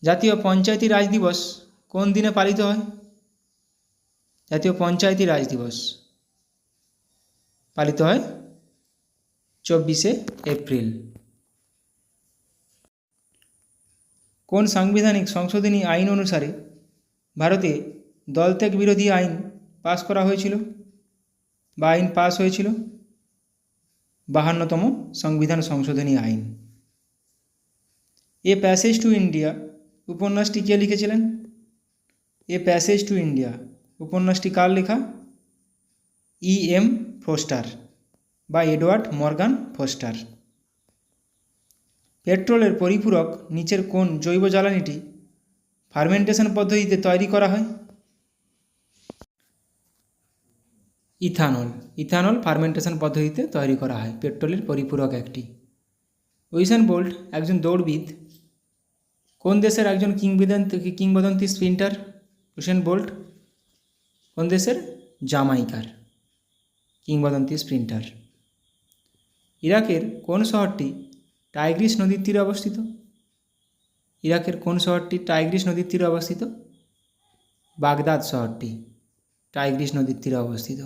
জাতীয় পঞ্চায়েতি রাজ দিবস কোন দিনে পালিত হয়? জাতীয় পঞ্চায়েতি রাজ দিবস পালিত হয় 24শে এপ্রিল। কোন সাংবিধানিক সংশোধনী আইন অনুসারে ভারতে দলত্যাগ বিরোধী আইন পাস করা হয়েছিল বা আইন পাস হয়েছিল? 52তম সংবিধান সংশোধনী আইন। এ প্যাসেজ টু ইন্ডিয়া উপন্যাসটি কে লিখেছিলেন? এ প্যাসেজ টু ইন্ডিয়া উপন্যাসটি কার লেখা? E.M. ফোস্টার। বা এডওয়ার্ড মর্গান ফোস্টার। পেট্রোলের পরিপূরক নিচের কোন জৈব জ্বালানিটি ফার্মেন্টেশন পদ্ধতিতে তৈরি করা হয়? ইথানল। ইথানল ফার্মেন্টেশন পদ্ধতিতে তৈরি করা হয়, পেট্রোলের পরিপূরক একটি। উইসেন বোল্ট একজন দৌড়বিদ। কোন দেশের একজন কিংবদন্তি স্প্রিন্টার উইসেন বোল্ট? কোন দেশের? জামাইকার কিংবদন্তি স্প্রিন্টার। ইরাকের কোন শহরটি টাইগ্রিস নদীর তীরে অবস্থিত? ইরাকের কোন শহরটি টাইগ্রিস নদীর তীরে অবস্থিত? বাগদাদ শহরটি টাইগ্রিস নদীর তীরে অবস্থিত।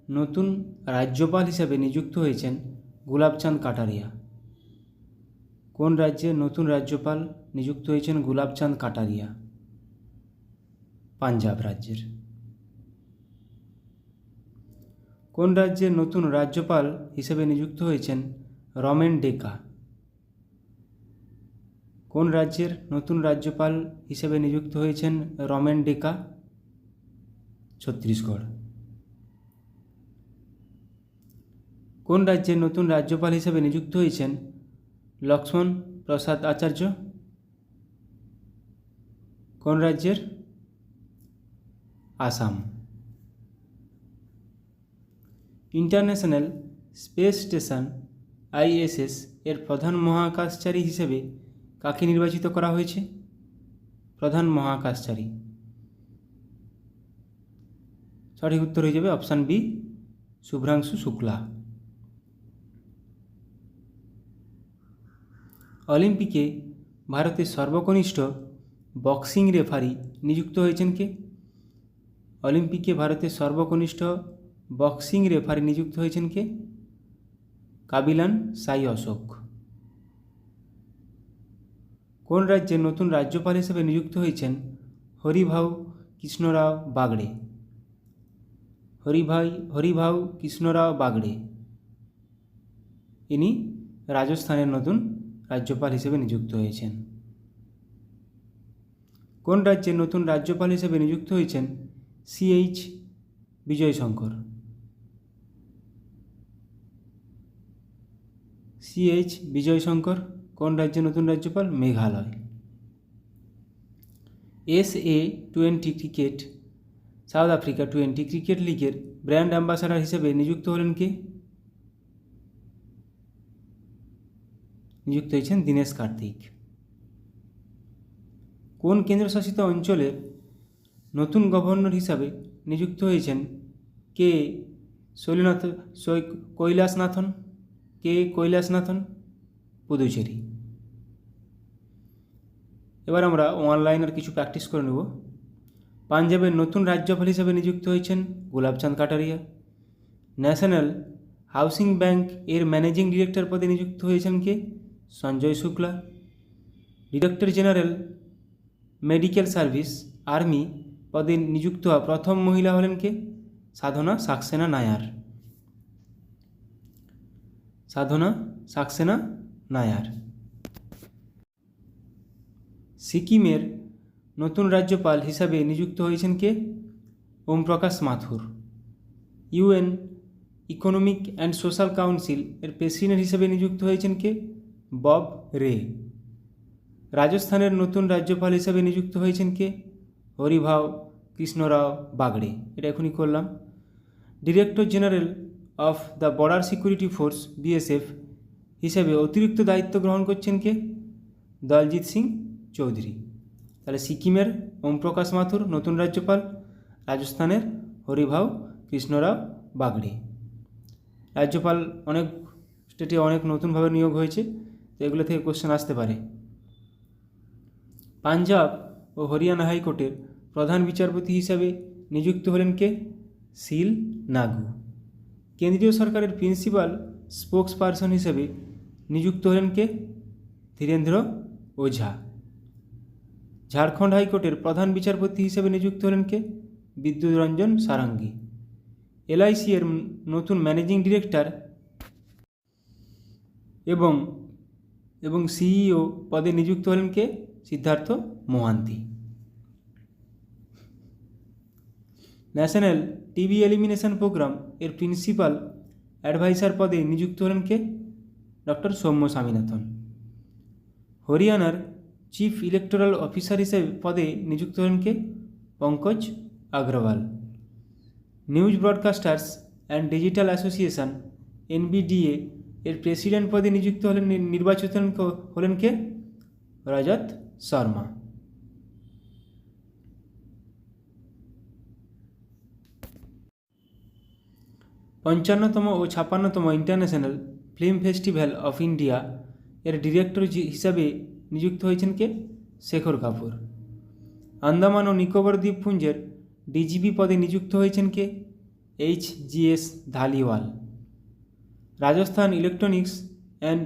নতুন রাজ্যপাল হিসেবে নিযুক্ত হয়েছেন গুলাবচাঁদ কাটারিয়া। কোন রাজ্যের নতুন রাজ্যপাল নিযুক্ত হয়েছেন গুলাবচাঁদ কাটারিয়া? পাঞ্জাব রাজ্যের। কোন রাজ্যের নতুন রাজ্যপাল হিসেবে নিযুক্ত হয়েছেন রমেন ডেকা? কোন রাজ্যের নতুন রাজ্যপাল হিসেবে নিযুক্ত হয়েছেন রমেন ডেকা? ছত্তিশগড়। কোন রাজ্যের নতুন রাজ্যপাল হিসেবে নিযুক্ত হয়েছেন লক্ষ্মণ প্রসাদ আচার্য? কোন রাজ্যের? Assam. International space station ISS এর প্রধান মহাকাশচারী হিসেবে কাকে নির্বাচিত করা হয়েছে? প্রধান মহাকাশচারী। সঠিক উত্তর হয়ে যাবে অপশান বি, শুভ্রাংশু শুক্লা। অলিম্পিকে ভারতের সর্বকনিষ্ঠ বক্সিং রেফারি নিযুক্ত হয়েছেন কে? অলিম্পিকে ভারতের সর্বকনিষ্ঠ বক্সিং রেফারি নিযুক্ত হয়েছেন কে? কাবিলান সাই অশোক। কোন রাজ্যের নতুন রাজ্যপাল হিসেবে নিযুক্ত হয়েছেন হরিভাউ কৃষ্ণরাও বাগড়ে? হরিভাউ কৃষ্ণরাও বাগড়ে ইনি রাজস্থানের নতুন রাজ্যপাল হিসেবে নিযুক্ত হয়েছেন। কোন রাজ্যের নতুন রাজ্যপাল হিসেবে নিযুক্ত হয়েছেন সিএইচ বিজয়শঙ্কর? সিএইচ বিজয়শঙ্কর কোন রাজ্যের নতুন রাজ্যপাল? Meghalaya. SA-20 cricket south Africa 20 cricket লিগের ব্র্যান্ড অ্যাম্বাসাডার হিসেবে নিযুক্ত হলেন কে? নিযুক্ত হয়েছেন দীনেশ কার্তিক। কোন কেন্দ্রশাসিত অঞ্চলের নতুন গভর্নর হিসাবে নিযুক্ত হয়েছেন কে কৈলাসনাথন? পুদুচেরি। এবার আমরা অনলাইনের কিছু প্র্যাকটিস করে নেব। পাঞ্জাবের নতুন রাজ্যপাল হিসেবে নিযুক্ত হয়েছেন Gulabchand Kataria. National housing bank এর ম্যানেজিং ডিরেক্টর পদে নিযুক্ত হয়েছেন কে? Sanjay Shukla. Director general medical service army পদে নিযুক্ত হওয়া প্রথম মহিলা হলেন কে? সাধনা সাক্সেনা নায়ার। সাধনা সাক্সেনা নায়ার। সিকিমের নতুন রাজ্যপাল হিসাবে নিযুক্ত হয়েছেন কে? ওম প্রকাশ মাথুর। UN economic and social council এর প্রেসিডেন্ট হিসেবে নিযুক্ত হয়েছেন কে? বব রে। রাজস্থানের নতুন রাজ্যপাল হিসেবে নিযুক্ত হয়েছেন কে? হরিভাউ কৃষ্ণরাও বাগড়ে। এটা এখনই করলাম। Director general of the border security force BSF হিসেবে অতিরিক্ত দায়িত্ব গ্রহণ করছেন কে? দলজিৎ সিং চৌধুরী। তাহলে সিকিমের ওম প্রকাশ মাথুর নতুন রাজ্যপাল, রাজস্থানের হরিভাউ কৃষ্ণরাও বাগড়ে। রাজ্যপাল অনেক স্টেটে অনেক নতুনভাবে নিয়োগ হয়েছে, তো এগুলো থেকে কোশ্চেন আসতে পারে। পাঞ্জাব ও হরিয়ানা হাইকোর্টের প্রধান বিচারপতি হিসাবে নিযুক্ত হলেন কে? শিল নাগু। কেন্দ্রীয় সরকারের প্রিন্সিপাল স্পোক্স পারসন হিসেবে নিযুক্ত হলেন কে? ধীরেন্দ্র ওঝা। ঝাড়খণ্ড হাইকোর্টের প্রধান বিচারপতি হিসেবে নিযুক্ত হলেন কে? বিদ্যুৎ রঞ্জন সারাঙ্গী। এলআইসি এর নতুন ম্যানেজিং ডিরেক্টর এবং সিইও পদে নিযুক্ত হলেন কে? Siddharth Mohanty. National TB elimination programme এর প্রিন্সিপাল অ্যাডভাইসার পদে নিযুক্ত হলেন কে? ডক্টর সৌম্য স্বামীনাথন। হরিয়ানার চিফ ইলেকটোরাল অফিসার হিসেবে পদে নিযুক্ত হলেন কে? Pankaj Agarwal. News broadcasters and digital association NBDA এর প্রেসিডেন্ট পদে নিযুক্ত নির্বাচিত হলেন কে? রজত শর্মা। পঞ্চান্নতম ও 56তম international film festival of India এর ডিরেক্টর হিসাবে নিযুক্ত হয়েছেন কে? শেখর কাপুর। আন্দামান ও নিকোবর দ্বীপপুঞ্জের ডিজিপি পদে নিযুক্ত হয়েছেন কে? HGS Dhaliwal. Rajasthan electronics and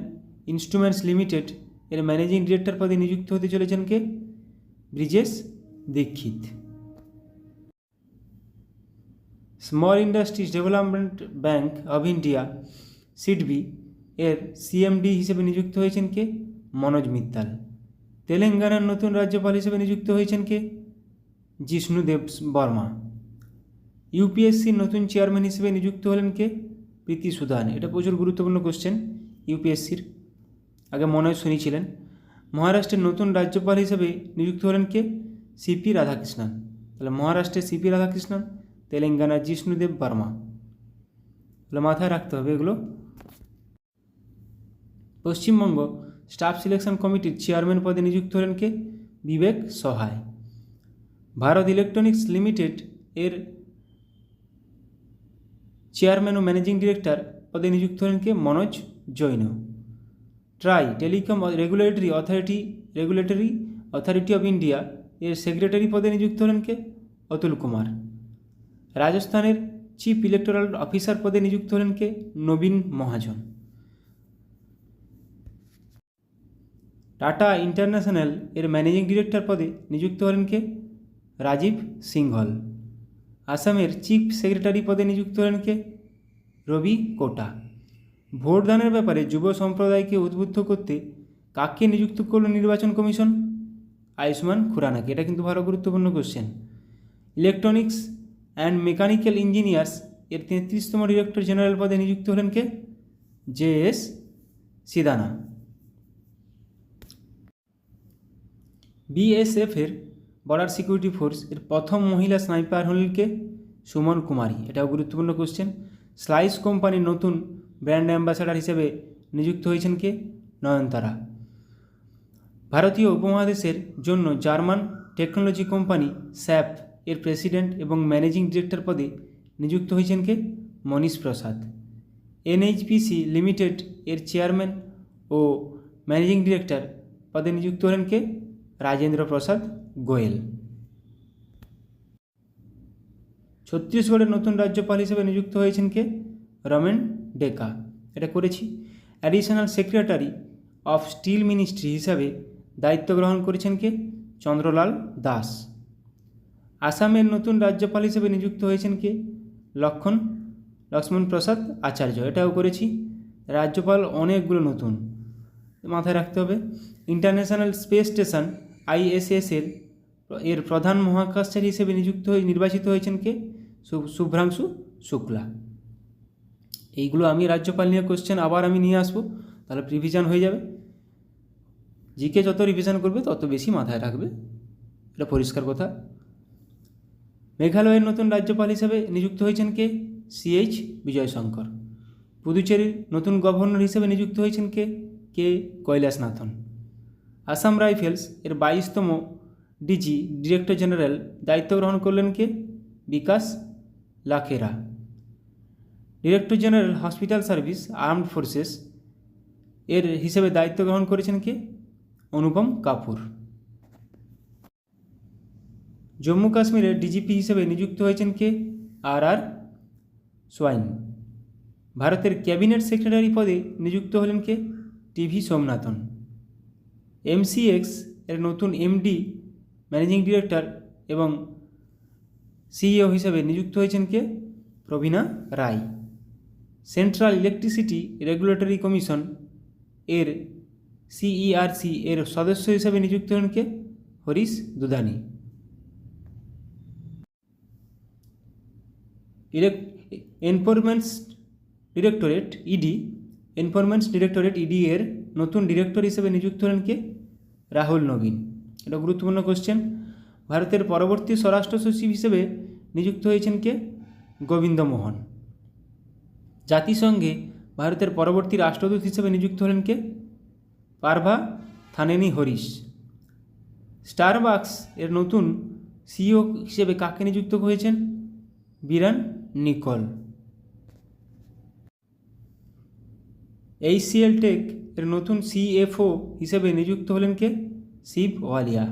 instruments limited এর ম্যানেজিং ডিরেক্টর পদে নিযুক্ত হতে চলেছেন কে? Brijesh Dikshit. Small industries development bank of India SIDBI এর সিএমডি হিসেবে নিযুক্ত হয়েছেন কে? মনোজ মিত্তাল। তেলেঙ্গানার নতুন রাজ্যপাল হিসেবে নিযুক্ত হয়েছেন কে? জিষ্ণুদেব বর্মা। ইউপিএসসির নতুন চেয়ারম্যান হিসেবে নিযুক্ত হলেন কে? প্রীতি সুদান। এটা প্রচুর গুরুত্বপূর্ণ কোশ্চেন ইউপিএসসির, আগে মনোজ শুনিয়েছিলেন। মহারাষ্ট্রের নতুন রাজ্যপাল হিসেবে নিযুক্ত হলেন কে? সিপি রাধাকৃষ্ণন। তাহলে মহারাষ্ট্রের সিপি রাধাকৃষ্ণন, তেলেঙ্গানার জিষ্ণুদেব বর্মা। তাহলে মাথায় রাখতে হবে এগুলো। পশ্চিমবঙ্গ স্টাফ সিলেকশন কমিটির চেয়ারম্যান পদে নিযুক্ত হলেন কে? বিবেক সহায়। ভারত ইলেকট্রনিক্স লিমিটেড এর চেয়ারম্যান ও ম্যানেজিং ডিরেক্টর পদে নিযুক্ত হলেন কে? Manoj Jain. TRAI telecom regulatory authority of India এর সেক্রেটারি পদে নিযুক্ত হলেন কে? অতুল কুমার। রাজস্থানের চিফ ইলেকটোরাল অফিসার পদে নিযুক্ত হলেন কে? নবীন মহাজন। টাটা ইন্টারন্যাশনাল এর ম্যানেজিং ডিরেক্টর পদে নিযুক্ত হলেন কে? রাজীব সিংহল। আসামের চিফ সেক্রেটারি পদে নিযুক্ত হলেন কে? রবি কোটা। ভোটদানের ব্যাপারে যুব সম্প্রদায়কে উদ্বুদ্ধ করতে কাকে নিযুক্ত করল নির্বাচন কমিশন? আয়ুষ্মান খুরানাকে। এটা কিন্তু ভালো গুরুত্বপূর্ণ question. Electronics and mechanical engineers এর 33তম ডিরেক্টর জেনারেল পদে নিযুক্ত হলেন কে? JS সিদানা। BSF এর বর্ডার সিকিউরিটি ফোর্স এর প্রথম মহিলা স্নাইপার হলেন কে? সুমন কুমারী। এটাও গুরুত্বপূর্ণ কোশ্চেন। স্লাইস কোম্পানির নতুন ব্র্যান্ড অ্যাম্বাসাডার হিসেবে নিযুক্ত হয়েছেন কে? নয়নতারা। ভারতীয় উপমহাদেশের জন্য জার্মান টেকনোলজি কোম্পানি স্যাপ এর প্রেসিডেন্ট এবং ম্যানেজিং ডিরেক্টর পদে নিযুক্ত হয়েছেন কে? মনীশ প্রসাদ। NHPC লিমিটেড এর চেয়ারম্যান ও ম্যানেজিং ডিরেক্টর পদে নিযুক্ত হলেন কে? রাজেন্দ্র প্রসাদ গোয়েল। ছত্তিশগড়ের নতুন রাজ্যপাল হিসেবে নিযুক্ত হয়েছেন কে? রমেন ডেকা। এটা করেছি। Additional secretary of steel ministry হিসাবে দায়িত্ব গ্রহণ করেছেন কে? চন্দ্রলাল দাস। আসামের নতুন রাজ্যপাল হিসেবে নিযুক্ত হয়েছেন কে? লক্ষ্মণ প্রসাদ আচার্য। এটাও করেছি। রাজ্যপাল অনেকগুলো নতুন, মাথায় রাখতে হবে। ইন্টারন্যাশনাল স্পেস স্টেশন ISS এর প্রধান মহাকাশচারী হিসেবে নির্বাচিত হয়েছেন কে? শুভ্রাংশু শুক্লা। এইগুলো আমি রাজ্যপাল নিয়ে কোশ্চেন আবার আমি নিয়ে আসবো, তাহলে রিভিশন হয়ে যাবে। জিকে যত রিভিশন করবে তত বেশি মাথায় রাখবে, এটা পরিষ্কার কথা। মেঘালয়ের নতুন রাজ্যপাল হিসেবে নিযুক্ত হয়েছেন কে? CH বিজয়শঙ্কর। পুদুচেরির নতুন গভর্নর হিসেবে নিযুক্ত হয়েছেন কে? কৈলাসনাথন। আসাম রাইফেলস এর 22তম ডিরেক্টর জেনারেল দায়িত্ব গ্রহণ করলেন কে? Vikas Lakhera. Director general hospital service armed forces এর হিসেবে দায়িত্ব গ্রহণ করেছেন কে? অনুপম কাপুর। জম্মু কাশ্মীরের DGP হিসেবে নিযুক্ত হয়েছেন কে? RR swine. ভারতের ক্যাবিনেট সেক্রেটারি পদে নিযুক্ত হলেন কে? TV সোমনাথন। MCX এর নতুন MD ম্যানেজিং ডিরেক্টর এবং CEO হিসেবে নিযুক্ত হয়েছেন কে? প্রবীণা রায়। সেন্ট্রাল ইলেকট্রিসিটি রেগুলেটরি কমিশন এর CERC এর সদস্য হিসেবে নিযুক্ত হন কে? হরিশ দুধানি। এনফোর্সমেন্ট ডিরেক্টরেট ED এর নতুন ডিরেক্টর হিসেবে নিযুক্ত হলেন কে? রাহুল নবীন। এটা গুরুত্বপূর্ণ কোশ্চেন। ভারতের পরবর্তী স্বরাষ্ট্র সচিব হিসেবে নিযুক্ত হয়েছেন কে? গোবিন্দ মোহন। জাতিসংঘে ভারতের পরবর্তী রাষ্ট্রদূত হিসেবে নিযুক্ত হলেন কে? পার্ভা থানেনি হরিশ। স্টারবাকস এর নতুন CEO হিসেবে কাকে নিযুক্ত হয়েছেন? বিরান নিকল। HCL টেক এর নতুন CFO হিসেবে নিযুক্ত হলেন কে? শিব ওয়ালিয়া।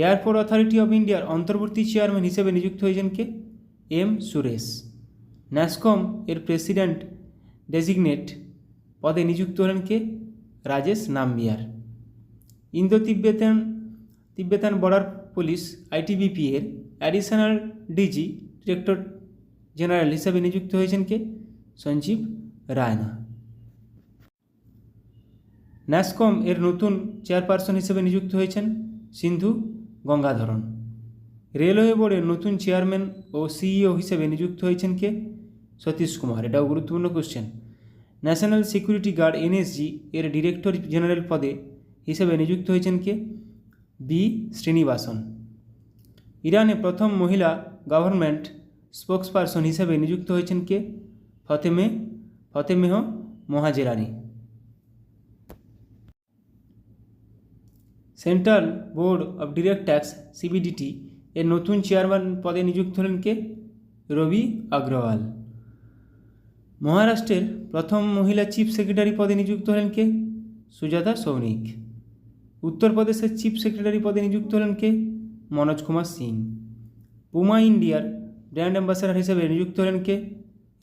এয়ারপোর্ট অথরিটি অফ ইন্ডিয়ার অন্তর্বর্তী চেয়ারম্যান হিসেবে নিযুক্ত হয়েছেন কে? M সুরেশ। ন্যাসকম এর প্রেসিডেন্ট ডেজিগনেট পদে নিযুক্ত হলেন কে? Rajesh Nambiar. Indo Tibetan border police ITBP এর অ্যাডিশনাল DG ডিরেক্টর জেনারেল হিসেবে নিযুক্ত হয়েছেন কে? সঞ্জীব রায়না। ন্যাসকম এর নতুন চেয়ারপারসন হিসেবে নিযুক্ত হয়েছেন সিন্ধু গঙ্গাধরন। রেলওয়ে বোর্ডের নতুন চেয়ারম্যান ও CEO হিসেবে নিযুক্ত হয়েছেন কে? সতীশ কুমার। এটাও গুরুত্বপূর্ণ question. National security guard NSG এর ডিরেক্টর জেনারেল পদে হিসেবে নিযুক্ত হয়েছেন কে? B শ্রীনিবাসন। ইরানে প্রথম মহিলা গভর্নমেন্ট স্পোকসপারসন হিসেবে নিযুক্ত হয়েছেন কে? Fatemeh Mohajerani. Central board of direct tax CBDT এর নতুন চেয়ারম্যান পদে নিযুক্ত হলেন কে? রবি আগ্রওয়াল। মহারাষ্ট্রের প্রথম মহিলা চিফ সেক্রেটারি পদে নিযুক্ত হলেন কে? সুজাতা সৌনিক। উত্তরপ্রদেশের চিফ সেক্রেটারি পদে নিযুক্ত হলেন কে? মনোজ কুমার সিং। পুমা ইন্ডিয়ার ব্র্যান্ড অ্যাম্বাসাডার হিসেবে নিযুক্ত হলেন কে?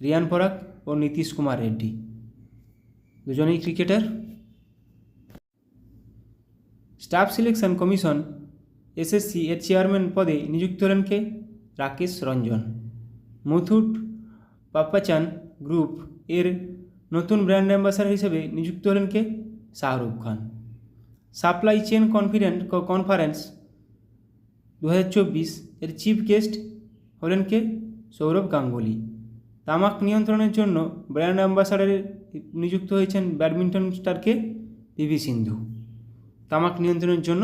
রিয়ান পরাগ ও নীতিশ কুমার রেড্ডি। দুজনেই cricketer. Staff selection commission SSC এর চেয়ারম্যান পদে নিযুক্ত হলেন কে? রাকেশ রঞ্জন। মুথুট পাপ্পাচান গ্রুপ এর নতুন ব্র্যান্ড অ্যাম্বাসাডার হিসেবে নিযুক্ত হলেন কে? Shahrukh Khan. Supply chain conference 2024 এর চিফ গেস্ট হলেন কে? সৌরভ গাঙ্গুলি। তামাক নিয়ন্ত্রণের জন্য ব্র্যান্ড অ্যাম্বাসাডারে নিযুক্ত হয়েছেন ব্যাডমিন্টন স্টারকে? PV সিন্ধু। তামাক নিয়ন্ত্রণের জন্য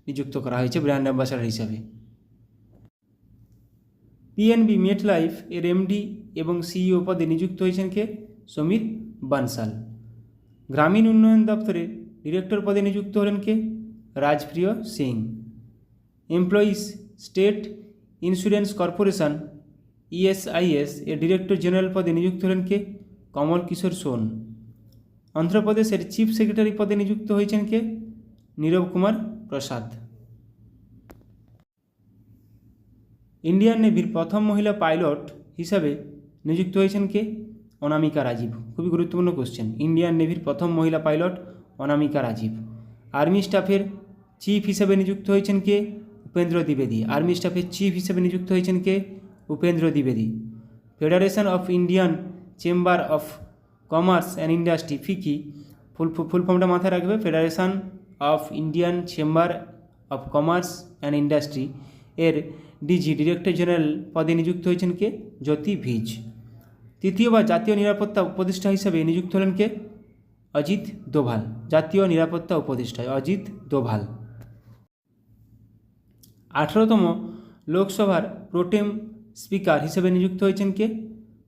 নিযুক্ত করা হয়েছে ব্র্যান্ড অ্যাম্বাসাডার হিসাবে। PNB মেটলাইফ এর MD এবং CEO পদে নিযুক্ত হয়েছেন কে? সমীর বানসাল। গ্রামীণ উন্নয়ন দপ্তরে ডিরেক্টর পদে নিযুক্ত হলেন কে? Rajpriya Singh. Employees state insurance corporation ESIS এর ডিরেক্টর জেনারেল পদে নিযুক্ত হলেন কে? কমল কিশোর সোন। অন্ধ্রপ্রদেশের চিফ সেক্রেটারি পদে নিযুক্ত হয়েছেন কে? নীরব কুমার প্রসাদ। ইন্ডিয়ান নেভির প্রথম মহিলা পাইলট হিসাবে নিযুক্ত হয়েছেন কে? অনামিকা রাজীব। খুবই গুরুত্বপূর্ণ কোশ্চেন। ইন্ডিয়ান নেভির প্রথম মহিলা পাইলট অনামিকা রাজীব। আর্মি স্টাফের চিফ হিসেবে নিযুক্ত হয়েছেন কে? উপেন্দ্র দ্বিবেদী। আর্মি স্টাফের চিফ হিসেবে নিযুক্ত হয়েছেন কে? উপেন্দ্র দ্বিবেদী। Federation of Indian chamber of commerce and industry FICCI full ফর্মটা মাথায় রাখবে। Federation of Indian chamber of commerce and industry এর DG ডিরেক্টর জেনারেল পদে নিযুক্ত হয়েছেন কে? জ্যোতি ভিজ। তৃতীয়বার জাতীয় নিরাপত্তা উপদেষ্টা হিসেবে নিযুক্ত হলেন কে? অজিত দোভাল। জাতীয় নিরাপত্তা উপদেষ্টা অজিত দোভাল। 18তম লোকসভার প্রোটেম স্পিকার হিসেবে নিযুক্ত হয়েছেন কে?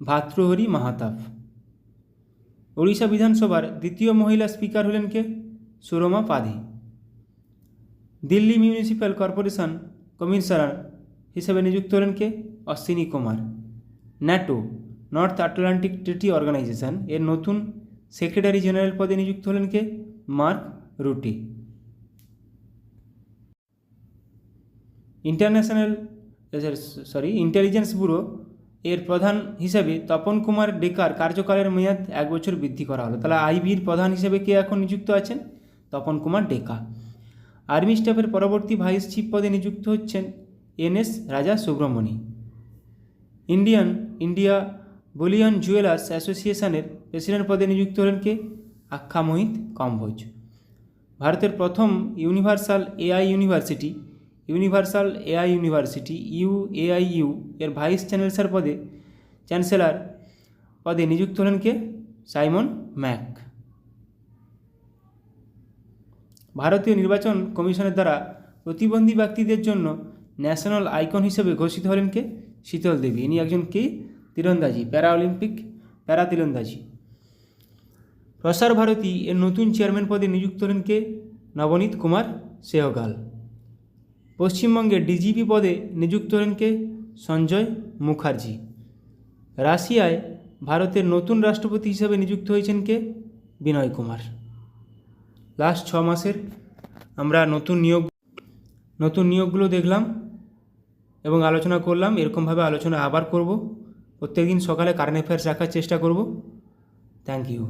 ভাতৃহরি মাহাতাব। ওড়িশা বিধানসভার দ্বিতীয় মহিলা স্পিকার হলেন কে? Surama Padhi. Delhi municipal corporation commissioner হিসেবে নিযুক্ত হলেন কে? Ashwini Kumar. NATO North Atlantic Treaty Organisation এর নতুন সেক্রেটারি জেনারেল পদে নিযুক্ত হলেন কে? Mark Rutte. ইন্টেলিজেন্স ব্যুরো এর প্রধান হিসেবে তপন কুমার ডেকার কার্যকালের মেয়াদ 1 বছর বৃদ্ধি করা হলো। তাহলে IB-র প্রধান হিসেবে কে এখন নিযুক্ত আছেন? তপন কুমার ডেকা। আর্মি স্টাফের পরবর্তী ভাইস চিফ পদে নিযুক্ত হচ্ছেন এনএস রাজা সুব্রমণি। ইন্ডিয়া বুলিয়ন জুয়েলার্স অ্যাসোসিয়েশনের প্রেসিডেন্ট পদে নিযুক্ত হলেন কে? আখ্যা মোহিত কম্বোজ। ভারতের প্রথম ইউনিভার্সাল এআই ইউনিভার্সিটি UAIU এর ভাইস চ্যান্সেলর পদে নিযুক্ত হলেন কে? Simon Mac. ভারতীয় নির্বাচন কমিশনের দ্বারা প্রতিবন্ধী ব্যক্তিদের জন্য ন্যাশনাল আইকন হিসেবে ঘোষিত হলেন কে? শীতল দেবী। ইনি একজন কি? তীরন্দাজি, প্যারা তীরন্দাজি। প্রসার ভারতী এর নতুন চেয়ারম্যান পদে নিযুক্ত হলেন কে? নবনীত কুমার সেহগাল। পশ্চিমবঙ্গের ডিজিপি পদে নিযুক্ত হলেন কে? সঞ্জয় মুখার্জি। রাশিয়ায় ভারতের নতুন রাষ্ট্রপতি হিসেবে নিযুক্ত হয়েছেন কে? বিনয় কুমার। লাস্ট 6 মাসের আমরা নতুন নিয়োগগুলো দেখলাম এবং আলোচনা করলাম। এরকমভাবে আলোচনা আবার করব। প্রত্যেকদিন সকালে কারেন্ট অ্যাফেয়ার্স রাখার চেষ্টা করব। Thank you.